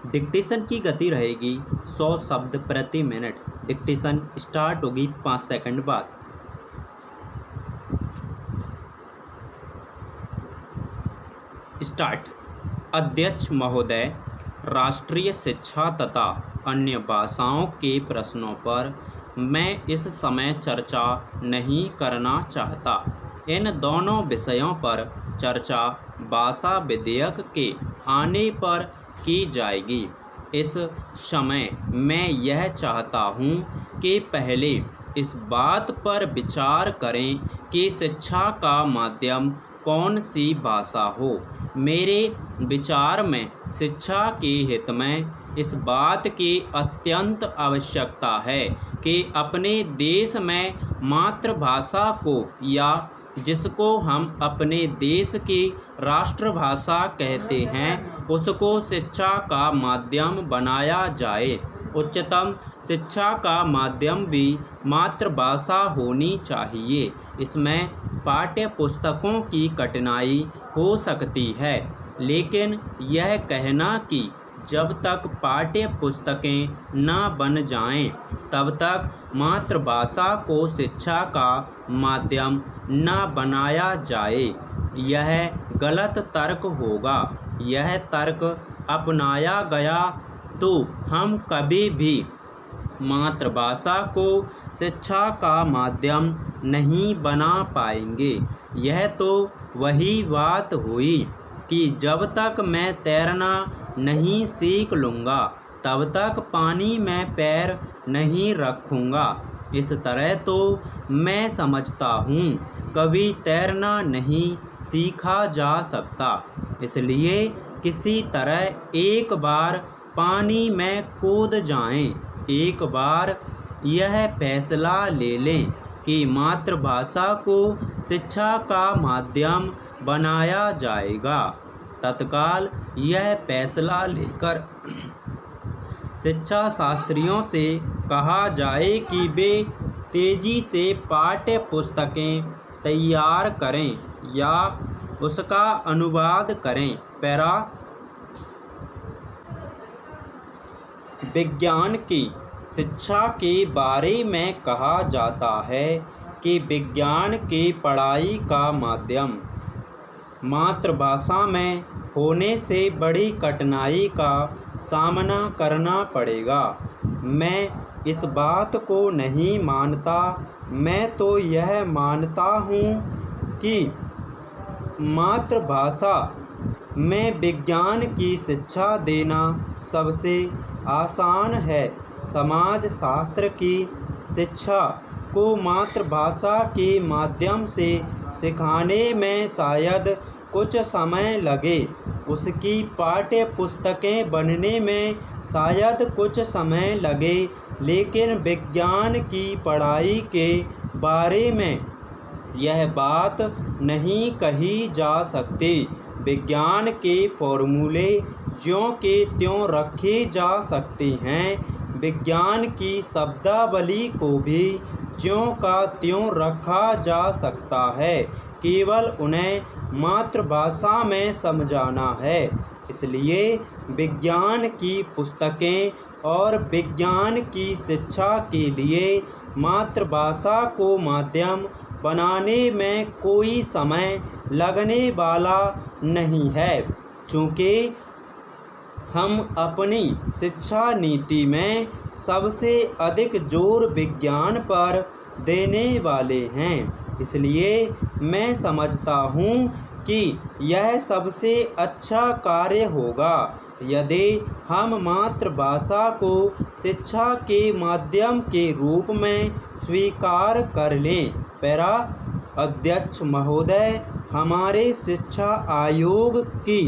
Dictation की गति रहेगी 100 शब्द प्रति मिनट। डिक्टेशन स्टार्ट होगी 5 सेकंड बाद। स्टार्ट। अध्यक्ष महोदय, राष्ट्रीय शिक्षा तथा अन्य भाषाओं के प्रश्नों पर मैं इस समय चर्चा नहीं करना चाहता। इन दोनों विषयों पर चर्चा भाषा विधेयक के आने पर की जाएगी। इस समय मैं यह चाहता हूँ कि पहले इस बात पर विचार करें कि शिक्षा का माध्यम कौन सी भाषा हो। मेरे विचार में शिक्षा के हित में इस बात की अत्यंत आवश्यकता है कि अपने देश में मातृभाषा को, या जिसको हम अपने देश की राष्ट्रभाषा कहते हैं, उसको शिक्षा का माध्यम बनाया जाए। उच्चतम शिक्षा का माध्यम भी मातृभाषा होनी चाहिए। इसमें पाठ्य पुस्तकों की कठिनाई हो सकती है, लेकिन यह कहना कि जब तक पाठ्य पुस्तकें न बन जाएं, तब तक मातृभाषा को शिक्षा का माध्यम न बनाया जाए, यह गलत तर्क होगा। यह तर्क अपनाया गया तो हम कभी भी मातृभाषा को शिक्षा का माध्यम नहीं बना पाएंगे। यह तो वही बात हुई कि जब तक मैं तैरना नहीं सीख लूँगा, तब तक पानी में पैर नहीं रखूँगा। इस तरह तो मैं समझता हूँ कभी तैरना नहीं सीखा जा सकता। इसलिए किसी तरह एक बार पानी में कूद जाएं, एक बार यह फैसला ले लें कि मातृभाषा को शिक्षा का माध्यम बनाया जाएगा। तत्काल यह फैसला लेकर शिक्षा शास्त्रियों से कहा जाए कि वे तेजी से पाठ्य पुस्तकें तैयार करें या उसका अनुवाद करें। पैरा। विज्ञान की शिक्षा के बारे में कहा जाता है कि विज्ञान की पढ़ाई का माध्यम मातृभाषा में होने से बड़ी कठिनाई का सामना करना पड़ेगा। मैं इस बात को नहीं मानता। मैं तो यह मानता हूँ कि मातृभाषा में विज्ञान की शिक्षा देना सबसे आसान है। समाज शास्त्र की शिक्षा को मातृभाषा के माध्यम से सिखाने में शायद कुछ समय लगे, उसकी पाठ्य पुस्तकें बनने में शायद कुछ समय लगे, लेकिन विज्ञान की पढ़ाई के बारे में यह बात नहीं कही जा सकती। विज्ञान के फॉर्मूले ज्यों के त्यों रखे जा सकते हैं। विज्ञान की शब्दावली को भी ज्यों का त्यों रखा जा सकता है, केवल उन्हें मातृभाषा में समझाना है। इसलिए विज्ञान की पुस्तकें और विज्ञान की शिक्षा के लिए मातृभाषा को माध्यम बनाने में कोई समय लगने वाला नहीं है, चूँकि हम अपनी शिक्षा नीति में सबसे अधिक जोर विज्ञान पर देने वाले हैं। इसलिए मैं समझता हूँ कि यह सबसे अच्छा कार्य होगा यदि हम मातृभाषा को शिक्षा के माध्यम के रूप में स्वीकार कर लें। पैरा। अध्यक्ष महोदय, हमारे शिक्षा आयोग की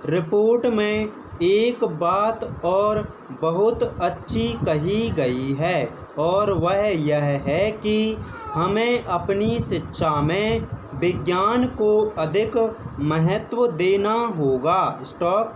रिपोर्ट में एक बात और बहुत अच्छी कही गई है, और वह यह है कि हमें अपनी शिक्षा में विज्ञान को अधिक महत्व देना होगा। स्टॉप।